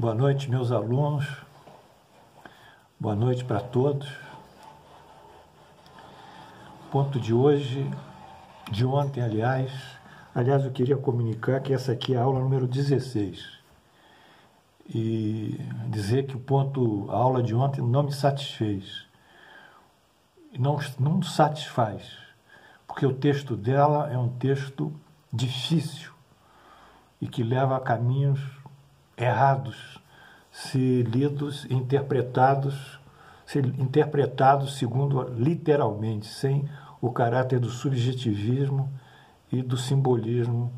Boa noite, meus alunos. Boa noite para todos. Ponto de hoje, de ontem, aliás, eu queria comunicar que essa aqui é a aula número 16. E dizer que a aula de ontem não me satisfez. Não satisfaz, porque o texto dela é um texto difícil e que leva a caminhos errados, se lidos e interpretados segundo literalmente, sem o caráter do subjetivismo e do simbolismo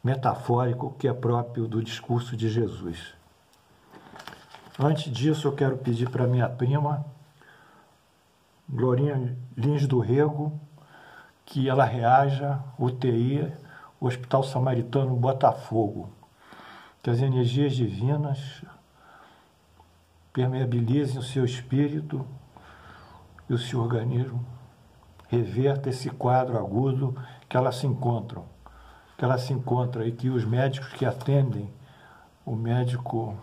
metafórico que é próprio do discurso de Jesus. Antes disso, eu quero pedir para minha prima, Glorinha Lins do Rego, que ela reaja UTI, Hospital Samaritano Botafogo, que as energias divinas permeabilizem o seu espírito e o seu organismo, reverta esse quadro agudo que ela se encontra e que os médicos que atendem, o médico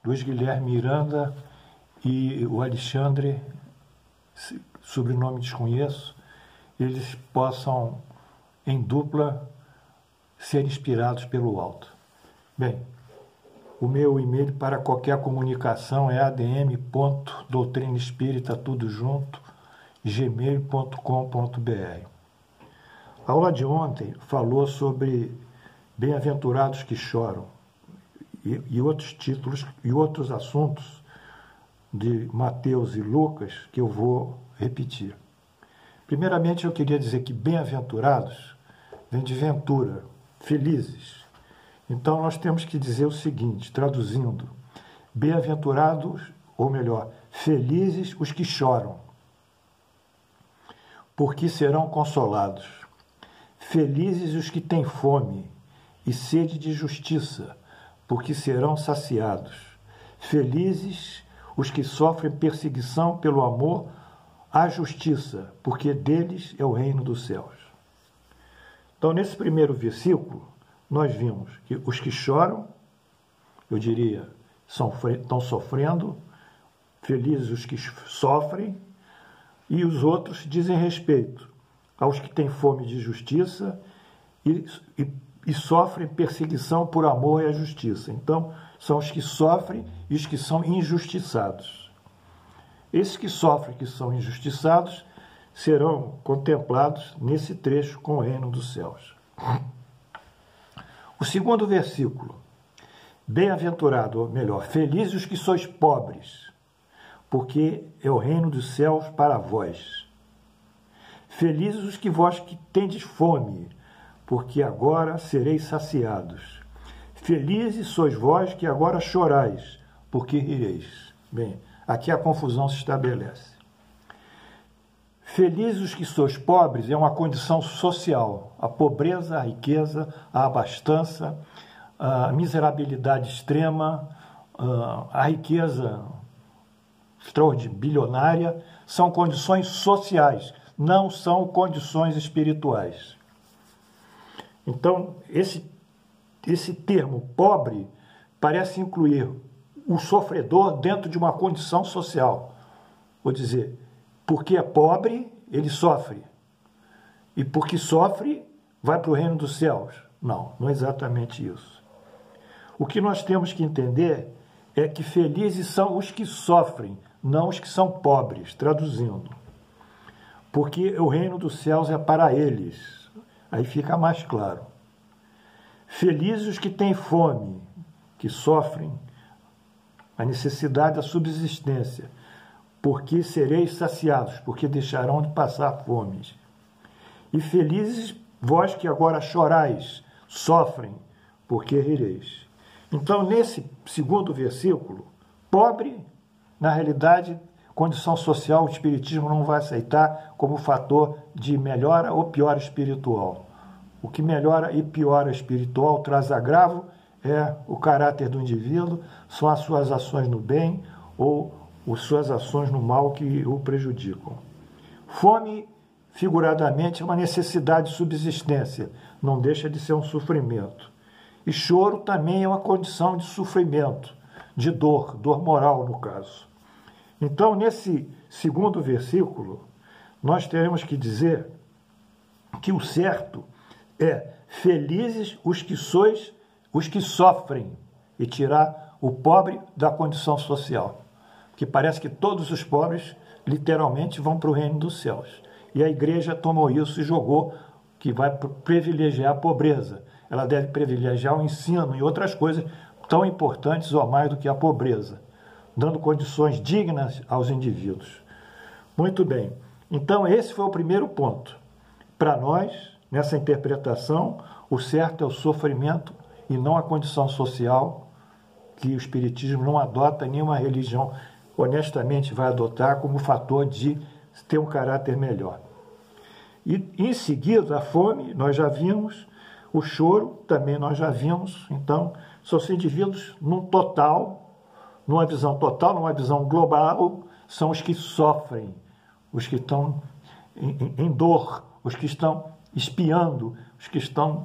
Luiz Guilherme Miranda e o Alexandre, sobrenome desconheço, eles possam, em dupla, ser inspirados pelo alto. Bem, o meu e-mail para qualquer comunicação é adm.doutrinaespírita, tudo junto, gmail.com.br. A aula de ontem falou sobre bem-aventurados que choram e outros títulos e outros assuntos de Mateus e Lucas que eu vou repetir. Primeiramente, eu queria dizer que bem-aventurados vem de ventura, felizes. Então, nós temos que dizer o seguinte, traduzindo: bem-aventurados, ou melhor, felizes os que choram, porque serão consolados. Felizes os que têm fome e sede de justiça, porque serão saciados. Felizes os que sofrem perseguição pelo amor à justiça, porque deles é o reino dos céus. Então, nesse primeiro versículo, nós vimos que os que choram, eu diria, estão sofrendo, felizes os que sofrem, e os outros dizem respeito aos que têm fome de justiça e sofrem perseguição por amor e à justiça. Então, são os que sofrem e os que são injustiçados. Esses que sofrem, que são injustiçados, serão contemplados nesse trecho com o reino dos céus. O segundo versículo: bem-aventurado, ou melhor, felizes os que sois pobres, porque é o reino dos céus para vós. Felizes os que vós que tendes fome, porque agora sereis saciados. Felizes sois vós que agora chorais, porque rireis. Bem, aqui a confusão se estabelece. Felizes os que sois pobres é uma condição social. A pobreza, a riqueza, a abastança, a miserabilidade extrema, a riqueza extraordinária, bilionária, são condições sociais, não são condições espirituais. Então, esse termo pobre parece incluir o sofredor dentro de uma condição social. Vou dizer, porque é pobre, ele sofre. E porque sofre, vai para o reino dos céus. Não é exatamente isso. O que nós temos que entender é que felizes são os que sofrem, não os que são pobres, traduzindo. Porque o reino dos céus é para eles. Aí fica mais claro. Felizes os que têm fome, que sofrem a necessidade da subsistência, porque sereis saciados, porque deixarão de passar fome. E felizes vós que agora chorais, sofrem, porque rireis. Então, nesse segundo versículo, pobre, na realidade, condição social, o Espiritismo não vai aceitar como fator de melhora ou piora espiritual. O que melhora e piora espiritual, traz agravo, é o caráter do indivíduo, são as suas ações no bem ou as suas ações no mal que o prejudicam. Fome, figuradamente, é uma necessidade de subsistência, não deixa de ser um sofrimento. E choro também é uma condição de sofrimento, de dor, dor moral no caso. Então, nesse segundo versículo, nós teremos que dizer que o certo é felizes os que sofrem, e tirar o pobre da condição social. Porque parece que todos os pobres, literalmente, vão para o reino dos céus. E a igreja tomou isso e jogou que vai privilegiar a pobreza. Ela deve privilegiar o ensino e outras coisas tão importantes ou mais do que a pobreza, dando condições dignas aos indivíduos. Muito bem. Então, esse foi o primeiro ponto. Para nós, nessa interpretação, o certo é o sofrimento e não a condição social, que o Espiritismo não adota, nenhuma religião honestamente vai adotar como fator de ter um caráter melhor. E em seguida, a fome, nós já vimos, o choro também nós já vimos. Então, são os indivíduos numa visão total, numa visão global, são os que sofrem, os que estão em dor, os que estão espiando, os que estão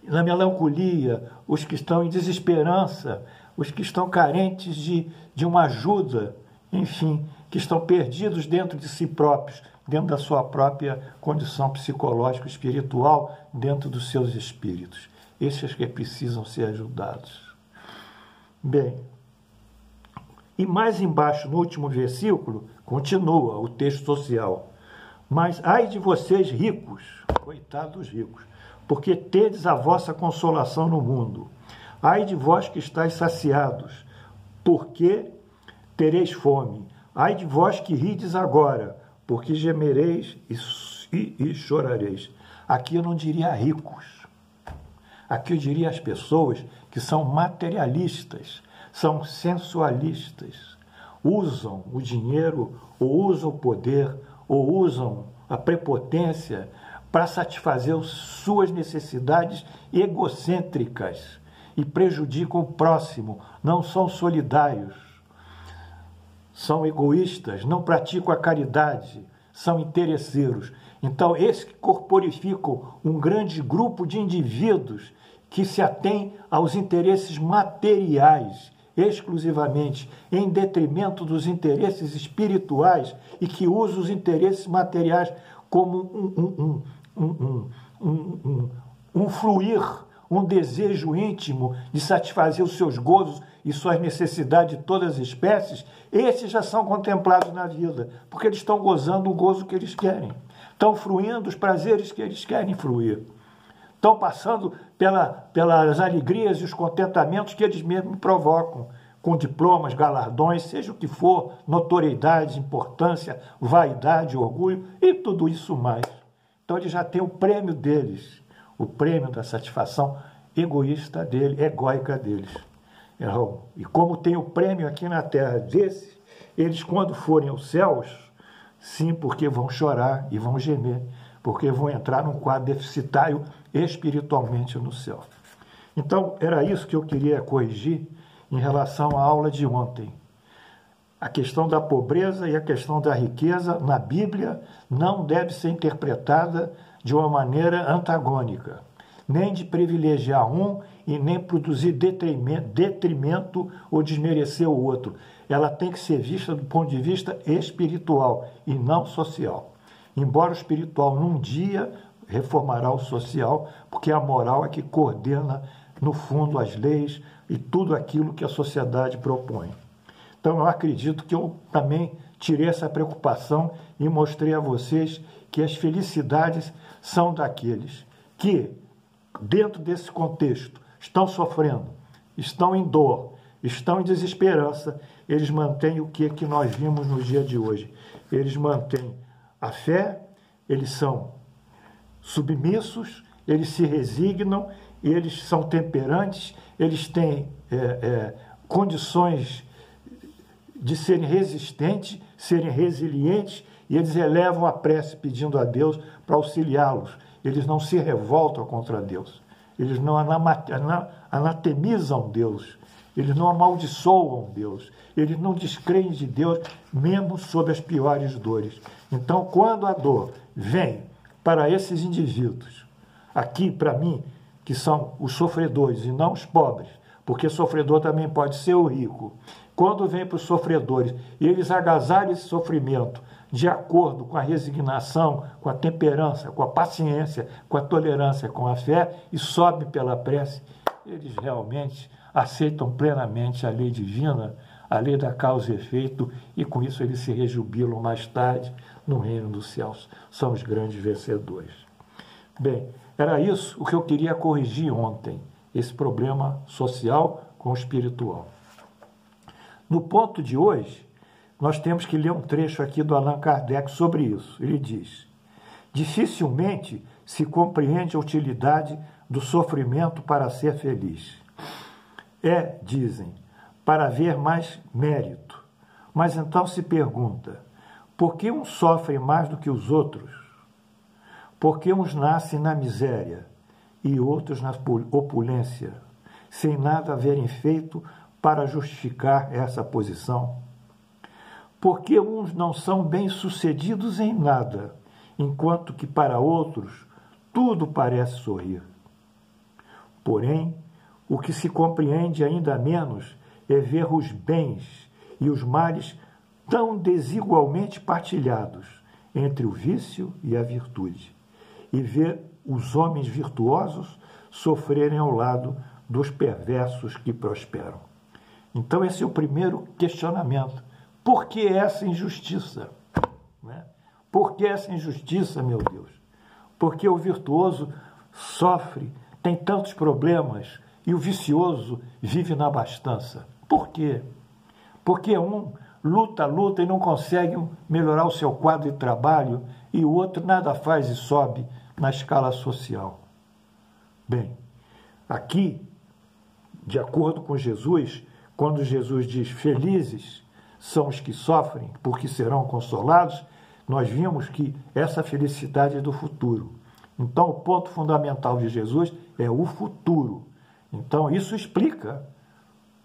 na melancolia, os que estão em desesperança, os que estão carentes de uma ajuda, enfim, que estão perdidos dentro de si próprios, dentro da sua própria condição psicológica, espiritual, dentro dos seus espíritos. Esses que precisam ser ajudados. Bem, e mais embaixo, no último versículo, continua o texto social. Mas ai de vocês ricos, coitados ricos, porque tendes a vossa consolação no mundo. Ai de vós que estáis saciados, porque tereis fome. Ai de vós que rides agora, porque gemereis e chorareis. Aqui eu não diria ricos. Aqui eu diria as pessoas que são materialistas, são sensualistas, usam o dinheiro, ou usam o poder, ou usam a prepotência para satisfazer suas necessidades egocêntricas e prejudicam o próximo, não são solidários, são egoístas, não praticam a caridade, são interesseiros. Então, esses que corporificam um grande grupo de indivíduos que se atém aos interesses materiais, exclusivamente, em detrimento dos interesses espirituais, e que usam os interesses materiais como um fluir, um desejo íntimo de satisfazer os seus gozos e suas necessidades de todas as espécies, esses já são contemplados na vida, porque eles estão gozando o gozo que eles querem, estão fruindo os prazeres que eles querem fruir, estão passando pelas alegrias e os contentamentos que eles mesmos provocam, com diplomas, galardões, seja o que for, notoriedade, importância, vaidade, orgulho e tudo isso mais. Então eles já têm o prêmio deles, o prêmio da satisfação egoísta dele, egóica deles. E como tem o prêmio aqui na Terra desse, eles quando forem aos céus, sim, porque vão chorar e vão gemer, porque vão entrar num quadro deficitário espiritualmente no céu. Então era isso que eu queria corrigir em relação à aula de ontem. A questão da pobreza e a questão da riqueza na Bíblia não deve ser interpretada de uma maneira antagônica, nem de privilegiar um e nem produzir detrimento ou desmerecer o outro. Ela tem que ser vista do ponto de vista espiritual e não social. Embora o espiritual num dia reformará o social, porque a moral é que coordena, no fundo, as leis e tudo aquilo que a sociedade propõe. Então, eu acredito que eu também tirei essa preocupação e mostrei a vocês que as felicidades são daqueles que, dentro desse contexto, estão sofrendo, estão em dor, estão em desesperança, eles mantêm o que nós vimos no dia de hoje. Eles mantêm a fé, eles são submissos, eles se resignam, eles são temperantes, eles têm condições de serem resistentes, serem resilientes, e eles elevam a prece pedindo a Deus para auxiliá-los. Eles não se revoltam contra Deus, eles não anatemizam Deus, eles não amaldiçoam Deus, eles não descreem de Deus, mesmo sob as piores dores. Então, quando a dor vem para esses indivíduos, aqui, para mim, que são os sofredores e não os pobres, porque sofredor também pode ser o rico. Quando vem para os sofredores, eles agasalham esse sofrimento de acordo com a resignação, com a temperança, com a paciência, com a tolerância, com a fé, e sobe pela prece, eles realmente aceitam plenamente a lei divina, a lei da causa e efeito, e com isso eles se rejubilam mais tarde no reino dos céus. São os grandes vencedores. Bem, era isso o que eu queria corrigir ontem, esse problema social com o espiritual. No ponto de hoje, nós temos que ler um trecho aqui do Allan Kardec sobre isso. Ele diz: dificilmente se compreende a utilidade do sofrimento para ser feliz. Dizem, para haver mais mérito. Mas então se pergunta, por que uns sofrem mais do que os outros? Por que uns nascem na miséria e outros na opulência, sem nada haverem feito para justificar essa posição? Porque uns não são bem-sucedidos em nada, enquanto que para outros tudo parece sorrir. Porém, o que se compreende ainda menos é ver os bens e os males tão desigualmente partilhados entre o vício e a virtude, e ver os homens virtuosos sofrerem ao lado dos perversos que prosperam. Então esse é o primeiro questionamento. Por que essa injustiça? Por que essa injustiça, meu Deus? Porque o virtuoso sofre, tem tantos problemas, e o vicioso vive na abastança. Por quê? Porque um luta e não consegue melhorar o seu quadro de trabalho, e o outro nada faz e sobe na escala social. Bem, aqui, de acordo com Jesus, quando Jesus diz felizes são os que sofrem, porque serão consolados, nós vimos que essa felicidade é do futuro. Então, o ponto fundamental de Jesus é o futuro. Então, isso explica,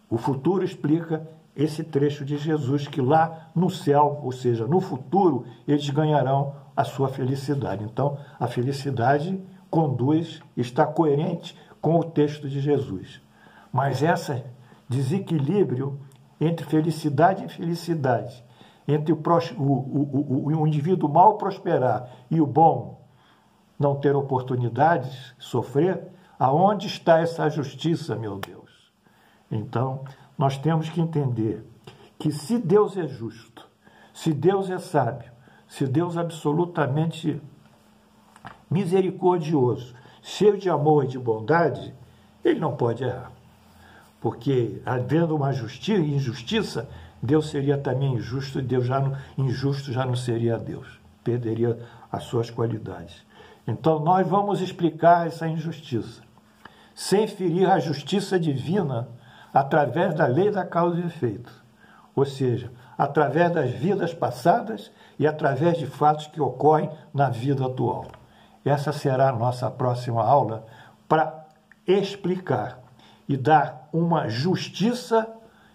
o futuro explica esse trecho de Jesus, que lá no céu, ou seja, no futuro, eles ganharão a sua felicidade. Então, a felicidade está coerente com o texto de Jesus. Mas esse desequilíbrio entre felicidade e infelicidade, entre o indivíduo mal prosperar e o bom não ter oportunidades, sofrer, aonde está essa justiça, meu Deus? Então, nós temos que entender que se Deus é justo, se Deus é sábio, se Deus é absolutamente misericordioso, cheio de amor e de bondade, ele não pode errar. Porque, havendo uma injustiça, Deus seria também injusto, e injusto já não seria Deus, perderia as suas qualidades. Então, nós vamos explicar essa injustiça, sem ferir a justiça divina, através da lei da causa e efeito, ou seja, através das vidas passadas e através de fatos que ocorrem na vida atual. Essa será a nossa próxima aula para explicar e dar uma justiça,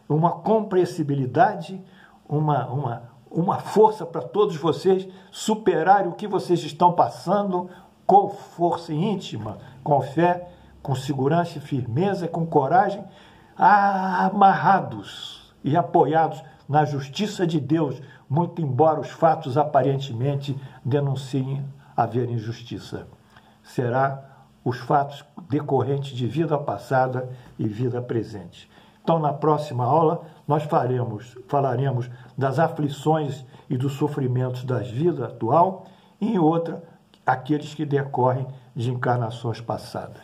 uma compreensibilidade, uma força para todos vocês superarem o que vocês estão passando com força íntima, com fé, com segurança e firmeza, com coragem, amarrados e apoiados na justiça de Deus, muito embora os fatos aparentemente denunciem haver injustiça. Será os fatos decorrentes de vida passada e vida presente. Então, na próxima aula, nós falaremos das aflições e dos sofrimentos da vida atual, e em outra, aqueles que decorrem de encarnações passadas.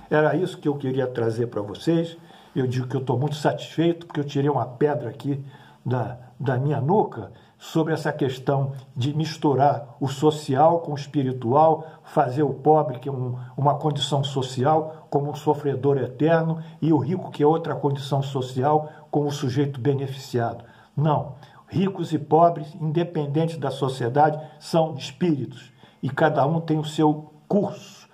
Era isso que eu queria trazer para vocês. Eu digo que eu estou muito satisfeito, porque eu tirei uma pedra aqui da minha nuca sobre essa questão de misturar o social com o espiritual, fazer o pobre, que é uma condição social, como um sofredor eterno, e o rico, que é outra condição social, como um sujeito beneficiado. Não. Ricos e pobres, independentes da sociedade, são espíritos, e cada um tem o seu curso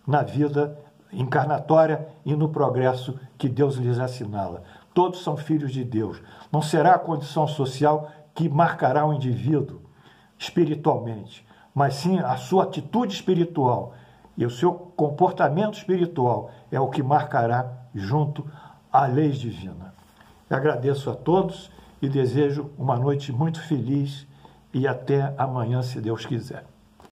na vida encarnatória e no progresso que Deus lhes assinala. Todos são filhos de Deus. Não será a condição social que marcará o indivíduo espiritualmente, mas sim a sua atitude espiritual E o seu comportamento espiritual é o que marcará junto à lei divina. Eu agradeço a todos e desejo uma noite muito feliz e até amanhã, se Deus quiser.